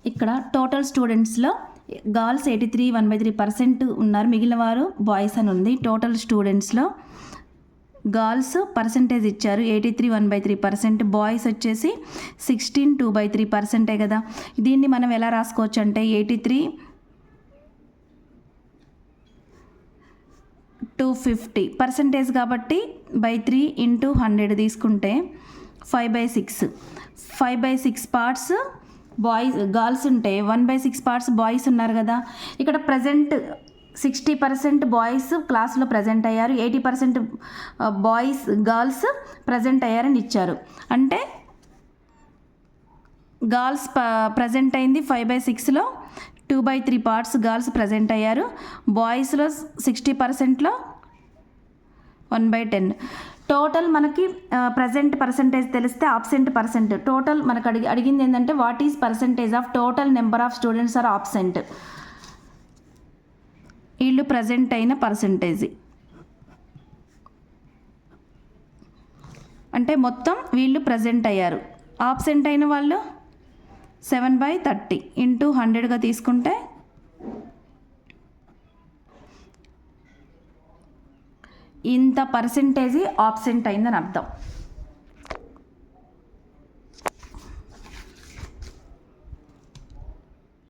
ఇక్కడ total స్టూడెంట్స్లో girls 83 1/3% ఉన్నారు, మిగిలిన వారు బాయ్స్ అని ఉంది. టోటల్ స్టూడెంట్స్లో గర్ల్స్ పర్సంటేజ్ ఇచ్చారు 83 1/3%, బాయ్స్ వచ్చేసి 16 2/3% కదా. దీన్ని మనం ఎలా రాసుకోవచ్చు అంటే 83 250 పర్సంటేజ్ కాబట్టి బై 3 ఇంటూ 100 తీసుకుంటే 5/6 5/6 పార్ట్స్ బాయ్స్ గర్ల్స్ ఉంటే 1/6 పార్ట్స్ బాయ్స్ ఉన్నారు కదా. ఇక్కడ ప్రజెంట్ 60% బాయ్స్ క్లాస్లో ప్రజెంట్ అయ్యారు, 80% బాయ్స్ గర్ల్స్ ప్రజెంట్ అయ్యారని ఇచ్చారు. అంటే గర్ల్స్ ప్రజెంట్ అయింది 5/6లో 2/3 పార్ట్స్ గర్ల్స్ ప్రజెంట్ అయ్యారు, బాయ్స్లో 60%లో 1/10. టోటల్ మనకి ప్రజెంట్ పర్సంటేజ్ తెలిస్తే ఆబ్సెంట్ పర్సెంట్. టోటల్ మనకు అడిగింది ఏంటంటే what is percentage of total number of students are absent. వీళ్ళు ప్రజెంట్ అయిన పర్సంటేజ్ అంటే మొత్తం వీళ్ళు ప్రజెంట్ అయ్యారు. ఆబ్సెంట్ అయిన వాళ్ళు 7/30 ఇంటూ 100గా తీసుకుంటే ఇంత పర్సంటేజ్ ఆబ్సెంట్ అయిందని అర్థం.